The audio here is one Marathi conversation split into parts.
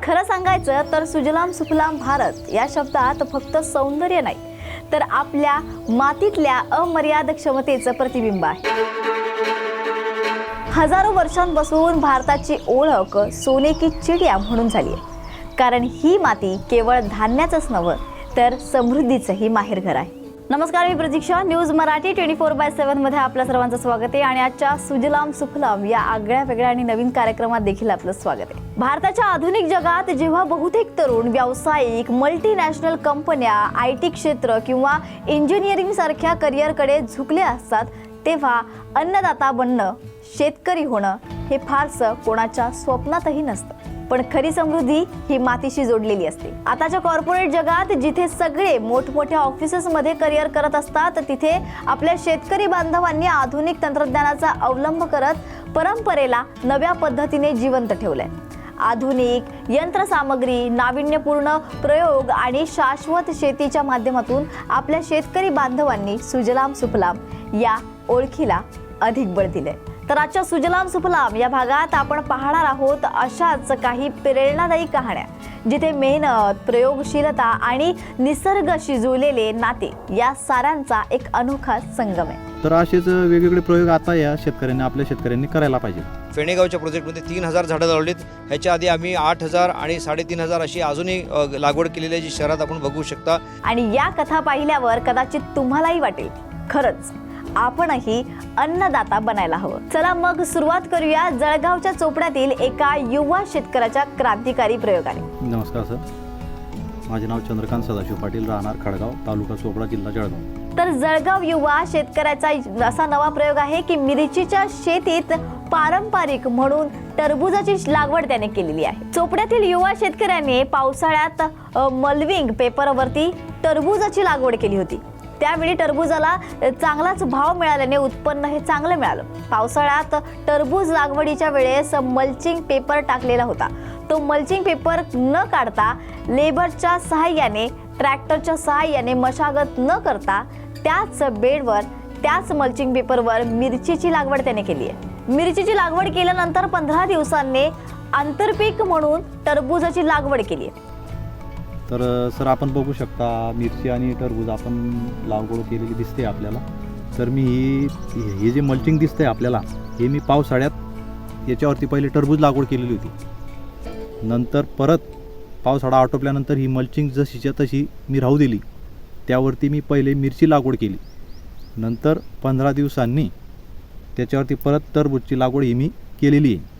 खरं सांगायचं तर सुजलाम सुफलाम भारत या शब्दात फक्त सौंदर्य नाही तर आपल्या मातीतल्या अमर्याद क्षमतेचं प्रतिबिंब आहे। हजारो वर्षांपासून भारताची ओळख सोने की चिडिया म्हणून झाली आहे, कारण ही माती केवळ धान्याचंच नव्हे तर समृद्धीचंही माहेरघर आहे। नमस्कार, मी प्रतीक्षा, न्यूज मराठी 24/7 मध्ये आपल्या सर्वांचं स्वागत आहे आणि आजच्या सुजलाम सुफलाम या आगळ्या वेगळ्या आणि नवीन कार्यक्रमात देखील आपलं स्वागत आहे। भारताच्या आधुनिक जगात जेव्हा बहुतेक तरुण व्यावसायिक, मल्टीनॅशनल कंपन्या, IT क्षेत्र किंवा इंजिनिअरिंग सारख्या करिअरकडे झुकले असतात, तेव्हा अन्नदाता बनणं, शेतकरी होणं हे फारसं कोणाच्या स्वप्नातही नसतं। पण खरी समृद्धी ही मातीशी जोडलेली असते। आताच्या कॉर्पोरेट जगात जिथे सगळे मोठमोठ्या ऑफिसेसमध्ये करिअर करत असतात, तिथे आपल्या शेतकरी बांधवांनी आधुनिक तंत्रज्ञानाचा अवलंब करत परंपरेला नव्या पद्धतीने जिवंत ठेवलंय। आधुनिक यंत्रसामग्री, नाविन्यपूर्ण प्रयोग आणि शाश्वत शेतीच्या माध्यमातून आपल्या शेतकरी बांधवांनी सुजलाम सुफलाम या ओळखीला अधिक बळ दिले। तर आजच्या सुजलाम सुफलाम या भागात आपण पाहणार आहोत अशाच काही प्रेरणादायी कहाण्या, जिथे मेहनत, प्रयोगशीलता आणि निसर्गाशी जुळलेले नाते या साऱ्यांचा एक अनोखा संगम आहे। तर असेच वेगवेगळे प्रयोग आता या आपल्या शेतकऱ्यांनी करायला पाहिजे। फेणेगावच्या प्रोजेक्टमध्ये 3000 झाडं लावलीत। ह्याच्या आधी आम्ही 8000 आणि 3500 अशी अजूनही लागवड केलेली आहे, जी शहरात आपण बघू शकता। आणि या कथा पाहिल्यावर कदाचित तुम्हालाही वाटेल, खरंच आपणही अन्नदाता बनायला हवं। चला मग सुरुवात करूया जळगावच्या चोपड्यातील एका युवा शेतकऱ्याच्या क्रांतिकारी प्रयोगाने। नमस्कार सर, माझे नाव चंद्रकांत सदाशिव पाटील, राहणार खडगाव, तालुका चोपडा, जिल्हा जळगाव। तर जळगाव युवा शेतकऱ्याचा असा नवा प्रयोग आहे की मिरचीच्या शेतीत पारंपरिक म्हणून टरबूजाची लागवड त्याने केलेली आहे। चोपड्यातील युवा शेतकऱ्याने पावसाळ्यात मल्विंग पेपरवरती टरबूजाची लागवड केली होती। त्यावेळी टरबूजाला चांगलाच भाव मिळाल्याने उत्पन्न हे चांगलं मिळालं। पावसाळ्यात टरबूज लागवडीच्या वेळेस मल्चिंग पेपर टाकलेला होता। तो मल्चिंग पेपर न काढता लेबरच्या सहाय्याने, ट्रॅक्टरच्या सहाय्याने मशागत न करता त्याच बेडवर, त्याच मल्चिंग पेपरवर मिरचीची लागवड त्याने केली आहे। मिरचीची लागवड केल्यानंतर 15 दिवसांनी आंतरपीक म्हणून टरबूजाची लागवड केली आहे। तर सर, आपण बघू शकता मिरची आणि टरबूज आपण लागवड केलेली दिसते आपल्याला। तर मी हे जे मल्चिंग दिसतंय आपल्याला, हे मी पावसाळ्यात याच्यावरती पहिले टरबूज लागवड केलेली होती। नंतर परत पावसाळा आटोपल्यानंतर ही मल्चिंग जशीच्या तशी मी राहू दिली, त्यावरती मी पहिले मिरची लागवड केली। नंतर 15 दिवसांनी त्याच्यावरती परत टरबूजची लागवड ही मी केलेली आहे।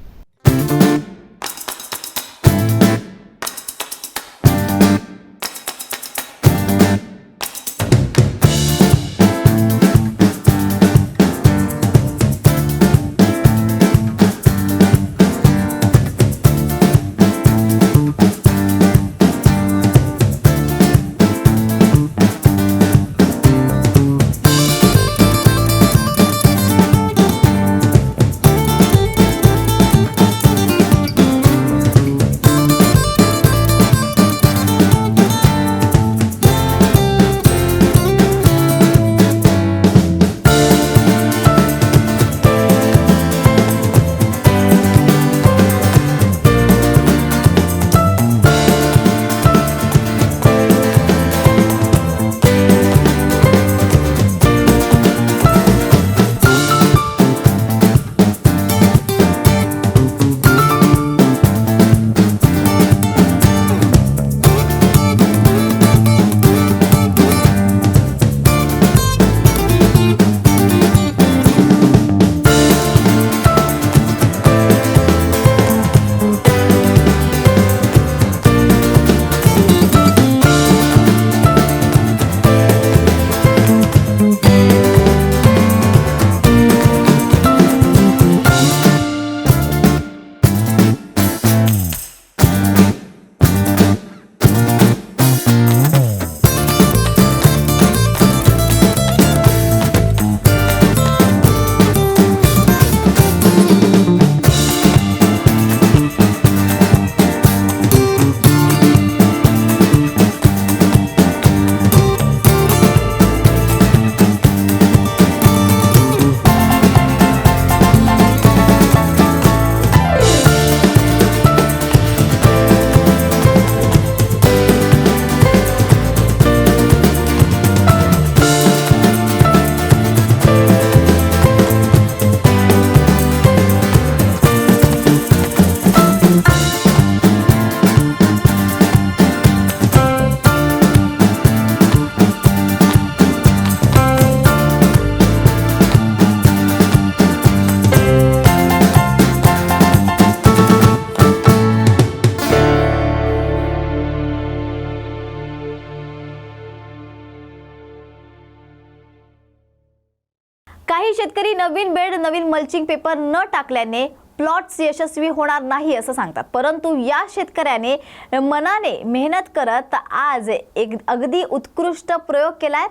नवीन बेड नवीन मल्चिंग पेपर न टाकल्याने प्लॉट्स यशस्वी होणार नाही असं सांगतात. परंतु या शेतकऱ्याने मनाने मेहनत करत आज एक अगदी उत्कृष्ट प्रयोग केलाय.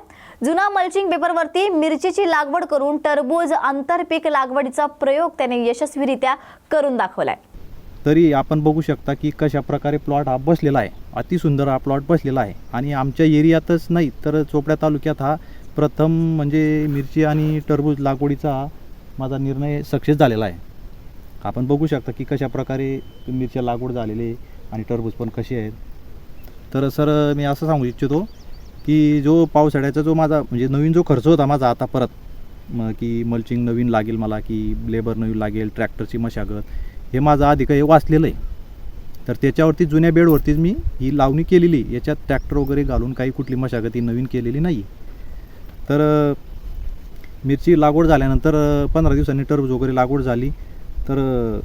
जुना मल्चिंग पेपरवरती मिरचीची लागवड करून टरबूज आंतरपीक लागवडीचा प्रयोग त्याने यशस्वीरित्या करून दाखवलाय. तरी आपण बघू शकता की कशा प्रकारे प्लॉट हा बसलेला आहे. अतिसुंदर हा प्लॉट बसलेला आहे आणि आमच्या एरियातच नाही तर चोपड्या तालुक्यात हा प्रथम म्हणजे मिरची आणि टरबूज लागवडीचा माझा निर्णय सक्सेस झालेला आहे. आपण बघू शकता की कशा प्रकारे मिरच्या लागवड झालेली आहे आणि टरबूज पण कसे आहेत. तर सर मी असं सांगू इच्छितो की जो पावसाळ्याचा जो माझा म्हणजे नवीन जो खर्च होता माझा आता परत की मल्चिंग नवीन लागेल मला की लेबर नवीन लागेल ट्रॅक्टरची मशागत हे माझं आधी काही वाचलेलं आहे. तर त्याच्यावरती जुन्या बेडवरतीच मी ही लावणी केलेली. याच्यात ट्रॅक्टर वगैरे घालून काही कुठली मशागत ही नवीन केलेली नाही. तर मिरची लागवड झाल्यानंतर 15 दिवसांनी टरबूज वगैरे लागवड झाली. तर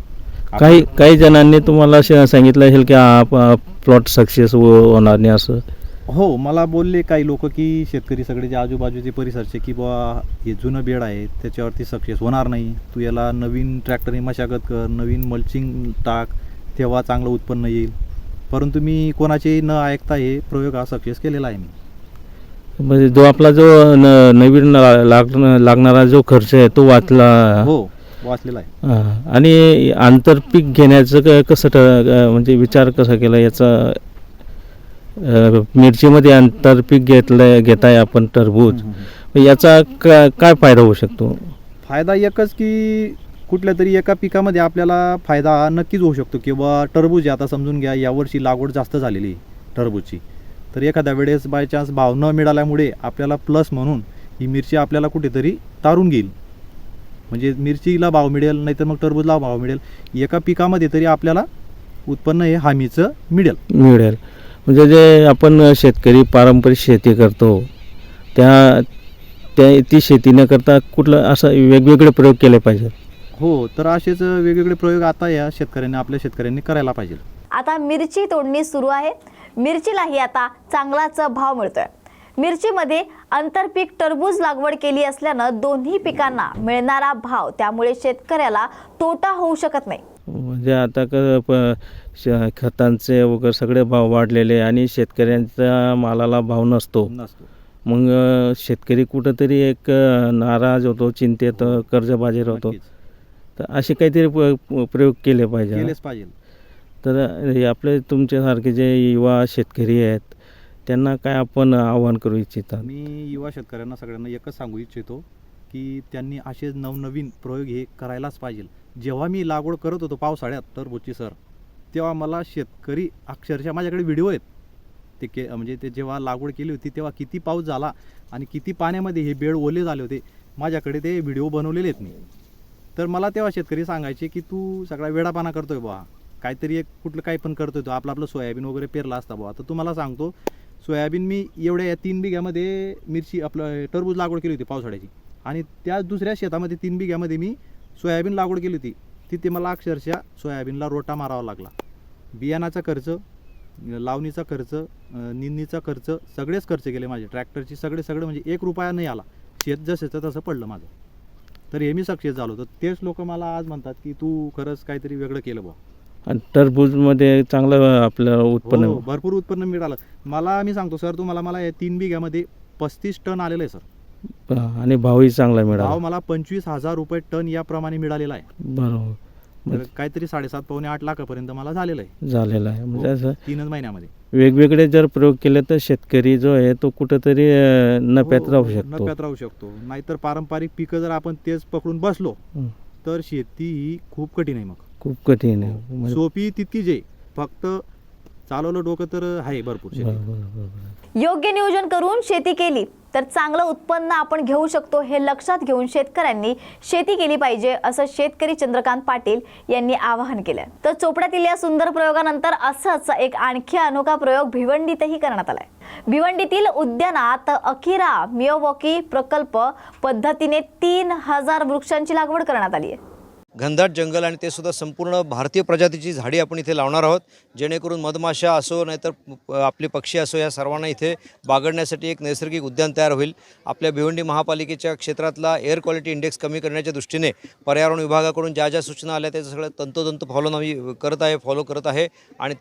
काही जणांनी तुम्हाला सांगितलं असेल की हा प्लॉट सक्सेस होणार नाही असं. हो, मला बोलले काही लोक की शेतकरी सगळे जे आजूबाजूचे परिसरचे की बुवा हे जुनं बेड आहे त्याच्यावरती सक्सेस होणार नाही, तू याला नवीन ट्रॅक्टरने मशागत कर, नवीन मल्चिंग टाक, तेव्हा चांगलं उत्पन्न येईल. परंतु मी कोणाचे न ऐकता हे प्रयोग हा सक्सेस केलेला आहे मी. म्हणजे जो आपला जो नवीन लागणारा जो खर्च आहे तो वाचला. हो, वाचलेला आहे. आणि आंतरपीक घेण्याचं कसं म्हणजे विचार कसा केला याचा. मिरचीमध्ये आंतरपीक घेताय आपण टरबूज, याचा काय फायदा होऊ शकतो. फायदा एकच की कुठल्या तरी एका पिकामध्ये आपल्याला फायदा नक्कीच होऊ शकतो. किंवा टरबूज आता समजून घ्या यावर्षी लागवड जास्त झालेली टरबूजची, तर एखाद्या वेळेस बाय चान्स भाव न मिळाल्यामुळे आपल्याला प्लस म्हणून ही मिरची आपल्याला कुठेतरी तारून घेईल. म्हणजे मिरचीला भाव मिळेल नाहीतर मग टरबूजला भाव मिळेल. एका पिकामध्ये तरी आपल्याला उत्पन्न हे हमीचं मिळेल. म्हणजे जे आपण शेतकरी पारंपरिक शेती करतो ती शेती न करता कुठलं असं वेगवेगळे प्रयोग केले पाहिजेत. हो, तर असेच वेगवेगळे प्रयोग आता या आपल्या शेतकऱ्यांनी करायला पाहिजे. आता मिरची तोडणी सुरू आहे. मिरचीलाही आता चांगलाच भाव मिळतोय. मिरचीमध्ये आंतरपीक टरबूज लागवड केली असल्यानं दोन्ही पिकांना मिळणारा भाव त्यामुळे शेतकऱ्याला तोटा होऊ शकत नाही. म्हणजे आता खतांचे वगैरे सगळे भाव वाढलेले आणि शेतकऱ्यांचा मालाला भाव नसतो. मग शेतकरी कुठंतरी एक नाराज होतो, चिंतेत, कर्जबाजारी होतो. तर असे काहीतरी प्रयोग केले पाहिजे. तर आपले तुमच्यासारखे जे युवा शेतकरी आहेत त्यांना काय आपण आवाहन करू इच्छितात. मी युवा शेतकऱ्यांना सगळ्यांना एकच सांगू इच्छितो की त्यांनी असे नवनवीन प्रयोग हे करायलाच पाहिजे. जेव्हा मी लागवड करत होतो पावसाळ्यात टरबूजची सर, तेव्हा मला शेतकरी अक्षरशः माझ्याकडे व्हिडिओ आहेत ते म्हणजे ते जेव्हा लागवड केली होती तेव्हा किती पाऊस झाला आणि किती पाण्यामध्ये हे बेड ओले झाले होते, माझ्याकडे ते व्हिडिओ बनवलेले आहेत मी. तर मला तेव्हा शेतकरी सांगायचे की तू सगळा वेडापाना करतोय बुवा, काहीतरी एक कुठलं काही पण करतोय तो, आपलं सोयाबीन वगैरे पेरला असता बुवा. तर तुम्हाला सांगतो सोयाबीन मी एवढ्या या 3 बिघ्यामध्ये मिरची आपलं टरबूज लागवड केली होती पावसाळ्याची, आणि त्या दुसऱ्या शेतामध्ये 3 बिघ्यामध्ये मी सोयाबीन लागवड केली होती. तिथे मला अक्षरशः सोयाबीनला रोटा मारावा लागला. बियाणाचा खर्च, लावणीचा खर्च, निंदणीचा खर्च, सगळेच खर्च केले माझे, ट्रॅक्टरची सगळे म्हणजे 1 रुपया नाही आला. शेत जसं तसं पडलं माझं. तर हे मी सक्सेस झालो. तर तेच लोक मला आज म्हणतात की तू खरंच काहीतरी वेगळं केलं बुवा. आणि टरबूजमध्ये चांगलं आपल्याला उत्पन्न, भरपूर उत्पन्न मिळालं मला. मी सांगतो सर तुम्हाला, मला या 3 बिघ्यामध्ये 35 टन आलेलं आहे सर. आणि भावही चांगला मिळाला. भाव मला 25,000 रुपये टन याप्रमाणे मिळालेला आहे. बरोबर. काहीतरी 7.5 पावणे 8 लाखापर्यंत मला झालेलं आहे. म्हणजे असं 3 महिन्यामध्ये वेगवेगळे जर प्रयोग केले तर शेतकरी जो आहे तो कुठेतरी नफ्यात राहू शकतो. नाहीतर पारंपरिक पिकं जर आपण तेच पकडून बसलो तर शेती ही खूप कठीण आहे. मग खूप कठीण आहे. सोपी तितकीच आहे, फक्त चालवलं डोकं तर आहे भरपूर. योग्य नियोजन करून शेती केली तर चांगलं उत्पन्न आपण घेऊ शकतो, हे लक्षात घेऊन शेतकऱ्यांनी शेती केली पाहिजे असं शेतकरी चंद्रकांत पाटील यांनी आवाहन केलं. तर चोपड्यातील या सुंदर प्रयोगानंतर असंच एक आणखी अनोखा प्रयोग भिवंडीतही करण्यात आलाय. भिवंडीतील उद्यानात अकिरा मियावॉकी प्रकल्प पद्धतीने 3000 वृक्षांची लागवड करण्यात आली आहे. घनदाट जंगल आणि ते सुद्धा संपूर्ण भारतीय प्रजातीची झाडी आपण इथे लावणार आहोत, जेणेकरून मधमाशा असो नाहीतर आपले पक्षी असो या सर्वांना इथे बागडण्यासाठी एक नैसर्गिक उद्यान तयार होईल. आपल्या भिवंडी महापालिकेच्या क्षेत्रातला एअर क्वालिटी इंडेक्स कमी करण्याच्या दृष्टीने पर्यावरण विभागाकडून ज्या ज्या सूचना आल्या त्या सगळं तंतोतंत फॉलो करत आहे आणि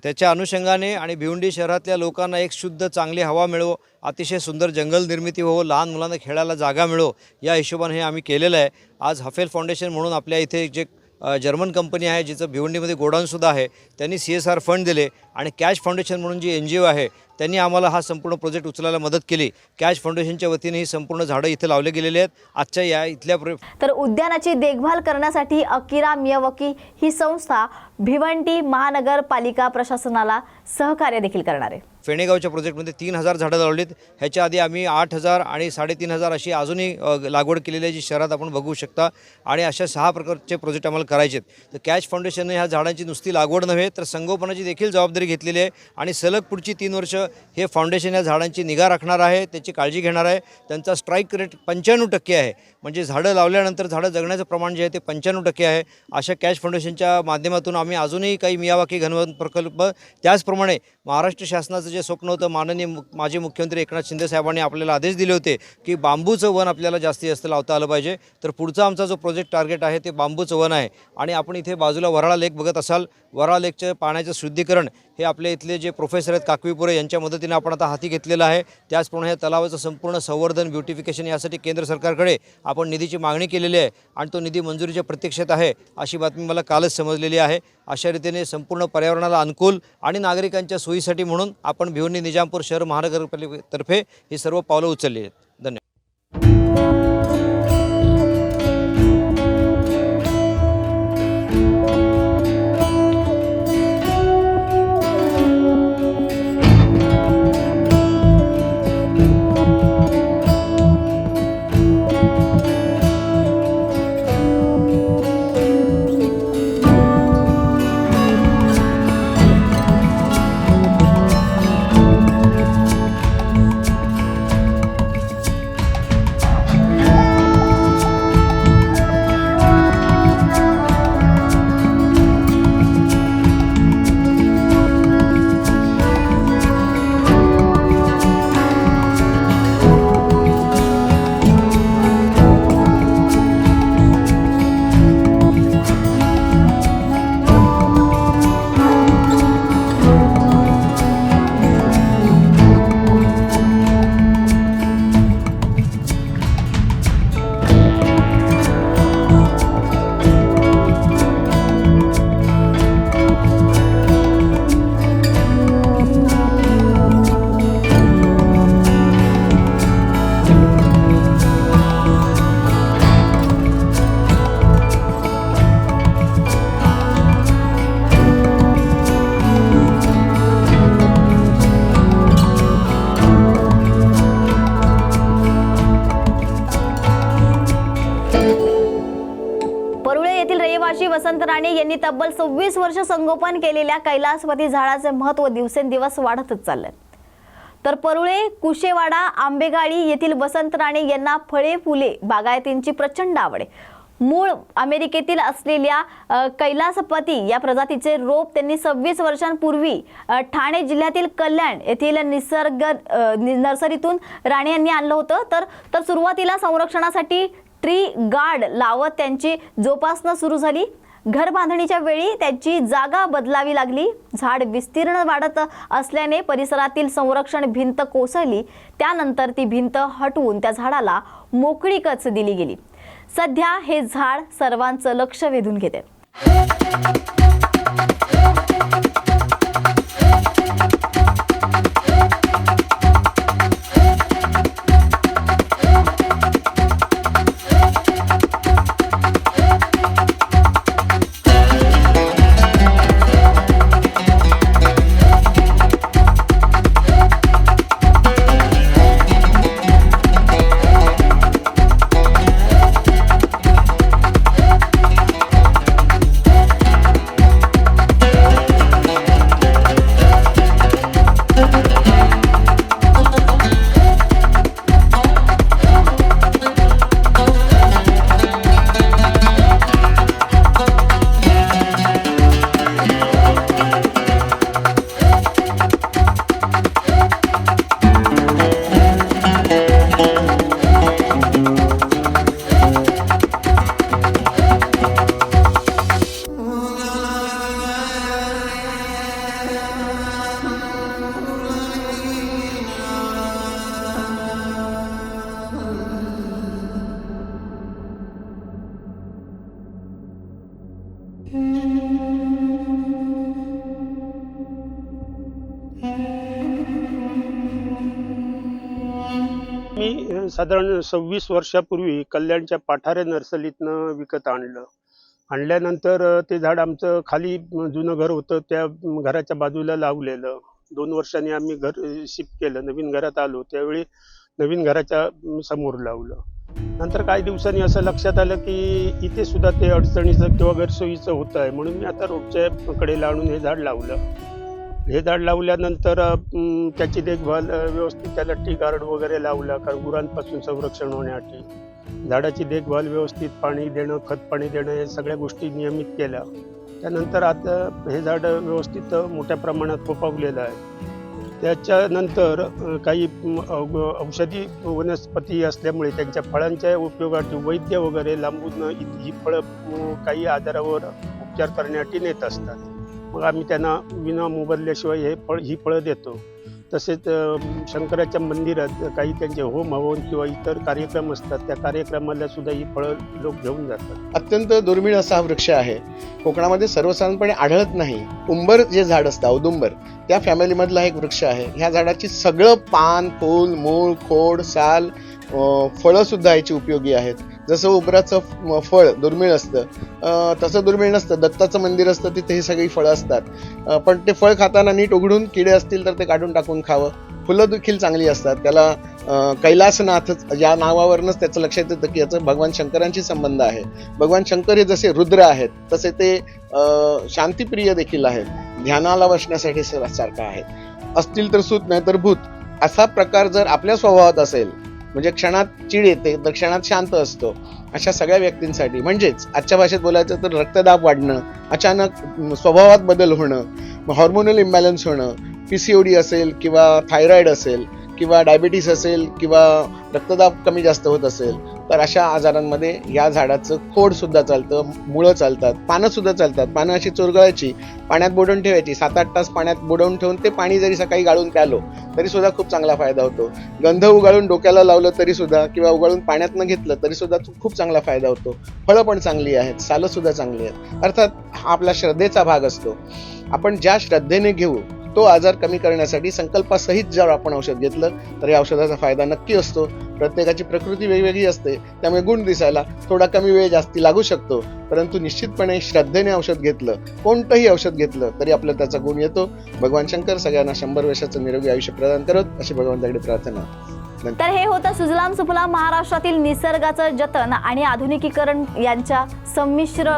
त्याच्या अनुषंगाने आणि भिवंडी शहरातल्या लोकांना एक शुद्ध चांगली हवा मिळो, अतिशय सुंदर जंगल निर्मिती हो, लहान मुलांना खेळायला जागा मिळो या हिशोबाने हे आम्ही केलेलं आहे. आज हफेल फाउंडेशन म्हणून आपल्या इथे जे जर्मन कंपनी आहे जिचं भिवंडीमध्ये गोडाऊनसुद्धा आहे, त्यांनी CSR फंड दिले आणि कॅच फाउंडेशन म्हणून जी NGO आहे त्यांनी आम्हाला हा संपूर्ण प्रोजेक्ट उचलायला मदत केली. कॅच फाउंडेशनच्या वतीने ही संपूर्ण झाडं इथे लावले गेलेली आहेत. आजच्या या इथल्या तर उद्यानाची देखभाल करण्यासाठी अकिरा मियावकी ही संस्था भिवंडी महानगरपालिका प्रशासनाला सहकार्य देखील करणार आहे. फेणेगावच्या प्रोजेक्टमध्ये 3000 झाडं लावलीत. ह्याच्या आधी आम्ही 8000 आणि 3500 अशी अजूनही लागवड केलेली आहे जी शहरात आपण बघू शकता आणि अशा 6 प्रकारचे प्रोजेक्ट आम्हाला करायचे आहेत. तर कॅच फाउंडेशनने ह्या झाडांची नुसती लागवड नव्हे तर संगोपनाची देखील जबाबदारी घेतलेली आहे आणि सलग पुढची 3 वर्ष हे फाउंडेशन या झाडांची निगा राखणार आहे, त्याची काळजी घेणार आहे. त्यांचा स्ट्राईक रेट 95% आहे, म्हणजे झाडं लावल्यानंतर झाडं जगण्याचं प्रमाण जे आहे ते 95% आहे. अशा कॅच फाउंडेशनच्या माध्यमातून आम्ही अजूनही काही मियावाकी घनवन प्रकल्प, त्याचप्रमाणे महाराष्ट्र शासनाचं जे स्वप्न होतं, माननीय माजी मुख्यमंत्री एकनाथ शिंदे साहेबांनी आपल्याला आदेश दिले होते की बांबूचं वन आपल्याला जास्तीत जास्त लावता आलं पाहिजे. तर पुढचा आमचा जो प्रोजेक्ट टार्गेट आहे ते बांबूचं वन आहे. आणि आपण इथे बाजूला वराळा लेक बघत असाल, वराळा लेकचं पाण्याचं शुद्धीकरण हे आपले इथले जे प्रोफेसर आहेत काकवीपुरे यांच्या मदतीने आपण आता हाती घेतलेलं आहे. त्याचप्रमाणे या तलावाचं संपूर्ण संवर्धन, ब्युटिफिकेशन यासाठी केंद्र सरकारकडे आपण निधीची मागणी केलेली आहे आणि तो निधी मंजुरीच्या प्रतीक्षेत आहे अशी बातमी मला कालच समजलेली आहे. अशा रीतीने संपूर्ण पर्यावरणाला अनुकूल आणि नागरिकांच्या सोयीसाठी म्हणून आपण भिवंडी निजामपूर शहर महानगरपालिकेतर्फे ही सर्व पावलं उचलली आहेत. धन्यवाद. रहिवासी वसंत राणे यांनी तब्बल 26 वर्ष संगोपन केलेल्या कैलासपती झाडाचे महत्त्व दिवसेंदिवस वाढतच चालले. तर परुळे, कुशेवाडा, आंबेगाळी येथील वसंत राणे यांना फळे फुले बागायतींची प्रचंड आवड आहे. मूळ अमेरिकेतील असलेल्या कैलासपती या प्रजातीचे रोप त्यांनी 26 वर्षांपूर्वी ठाणे जिल्ह्यातील कल्याण येथील निसर्ग नर्सरीतून राणे यांनी आणलं होतं. तर सुरुवातीला संरक्षणासाठी ट्री गार्ड लावत त्यांची जोपासना सुरू झाली. घर बांधणीच्या वेळी त्याची जागा बदलावी लागली. झाड विस्तीर्ण वाढत असल्याने परिसरातील संरक्षण भिंत कोसळली. त्यानंतर ती भिंत हटवून त्या झाडाला मोकळी कच दिली गेली. सध्या हे झाड सर्वांचं लक्ष वेधून घेते. साधारण 26 वर्षापूर्वी कल्याणच्या पाठारे नर्सरीतनं विकत आणल्यानंतर ते झाड आमचं खाली जुनं घर होतं त्या घराच्या बाजूला लावलेलं. 2 वर्षांनी आम्ही घर शिफ्ट केलं, नवीन घरात आलो त्यावेळी नवीन घराच्या समोर लावलं. नंतर काही दिवसांनी असं लक्षात आलं की इथे सुद्धा ते अडचणीचं किंवा गैरसोयीचं होतं आहे, म्हणून मी आता रोडच्या कडेला आणून हे झाड लावलं. हे झाड लावल्यानंतर त्याची देखभाल व्यवस्थित, त्याला टी गार्ड वगैरे लावला कारण गुरांपासून संरक्षण होण्यासाठी. झाडाची देखभाल व्यवस्थित, पाणी देणं, खत पाणी देणं, हे सगळ्या गोष्टी नियमित केल्या. त्यानंतर आता हे झाड व्यवस्थित मोठ्या प्रमाणात फोफावलेलं आहे. त्याच्यानंतर काही औषधी वनस्पती असल्यामुळे त्यांच्या फळांच्या उपयोगासाठी वैद्य वगैरे लांबून ही फळं काही आजारावर उपचार करण्यासाठी नेत असतात. मग आम्ही त्यांना विना मोबदल्याशिवाय ही फळं देतो. तसेच शंकराच्या मंदिरात काही त्यांचे होम हवन किंवा इतर कार्यक्रम असतात, त्या कार्यक्रमाला सुद्धा ही फळं लोक घेऊन जातात. अत्यंत दुर्मिळ असा हा वृक्ष आहे. कोकणामध्ये सर्वसाधारणपणे आढळत नाही. उंबर जे झाड असतं, औदुंबर, त्या फॅमिलीमधला एक वृक्ष आहे. ह्या झाडाची सगळं पान, फूल, मूळ, खोड, साल, फळं सुद्धा याची उपयोगी आहेत. जसं उंबराचं फळ दुर्मिळ असतं तसं दुर्मिळ नसतं. दत्ताचं मंदिर असतं तिथे ही सगळी फळं असतात, पण ते फळ खाताना नीट उघडून किडे असतील तर ते काढून टाकून खावं. फुलं देखील चांगली असतात. त्याला कैलासनाथ या नावावरूनच त्याचं लक्षात येतं की याचं भगवान शंकरांशी संबंध आहे. भगवान शंकर हे जसे रुद्र आहेत तसे ते शांतिप्रिय देखील आहेत. ध्यानाला बसण्यासाठी सारखं आहे. असतील तर सूत नाही तर भूत असा प्रकार जर आपल्या स्वभावात असेल, म्हणजे क्षणात चिड येते तर क्षणात शांत असतो, अशा सगळ्या व्यक्तींसाठी, म्हणजेच आजच्या भाषेत बोलायचं तर रक्तदाब वाढणं, अचानक स्वभावात बदल होणं, हॉर्मोनल इम्बॅलन्स होणं, PCOD असेल किंवा थायरॉइड असेल किंवा डायबिटीस असेल किंवा रक्तदाब कमी जास्त होत असेल तर अशा आजारांमध्ये या झाडाचं खोड सुद्धा चालतं, मुळं चालतात, पानं सुद्धा चालतात. पानं अशी चुरगळायची, पाण्यात बुडवून ठेवायची, 7-8 तास पाण्यात बुडवून ठेवून ते पाणी जरी सकाळी गाळून प्यालो तरी सुद्धा खूप चांगला फायदा होतो. गंध उगाळून डोक्याला लावलं तरी सुद्धा किंवा उगाळून पाण्यातनं घेतलं तरी सुद्धा खूप चांगला फायदा होतो. फळं पण चांगली आहेत, सालं सुद्धा चांगली आहेत. अर्थात हा आपला श्रद्धेचा भाग असतो. आपण ज्या श्रद्धेने घेऊ तो आजार कमी करण्यासाठी संकल्पासहित जर आपण औषध घेतलं तर या औषधाचा फायदा नक्की असतो. प्रत्येकाची प्रकृती वेगवेगळी असते, त्यामुळे गुण दिसायला थोडा कमी वेळ जास्ती लागू शकतो, परंतु निश्चितपणे श्रद्धेने औषध घेतलं, कोणतंही औषध घेतलं तरी आपल्याला त्याचा गुण येतो. भगवान शंकर सगळ्यांना 100 वर्षाचं निरोगी आयुष्य प्रदान करत अशी भगवंताकडे प्रार्थना. तर हे होतं सुजलाम सुफलाम महाराष्ट्रातील निसर्गाचं जतन आणि आधुनिकीकरण यांच्या संमिश्र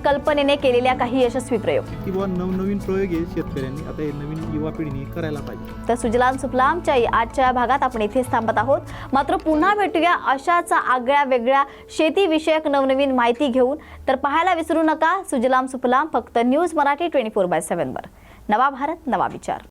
कल्पनेने केलेल्या काही यशस्वी प्रयोग किंवा नवनवीन प्रयोग आहे शेतकऱ्यांनी आता हे नवीन युवा पिढीने करायला पाहिजे. तर सुजलाम सुफलामच्या आजच्या भागात आपण इथेच थांबत आहोत. मात्र पुन्हा भेटूया अशाच आगळ्या वेगळ्या शेतीविषयक नवनवीन माहिती घेऊन. तर पाहायला विसरू नका सुजलाम सुफलाम फक्त न्यूज मराठी 24/7 वर. नवा भारत नवा विचार.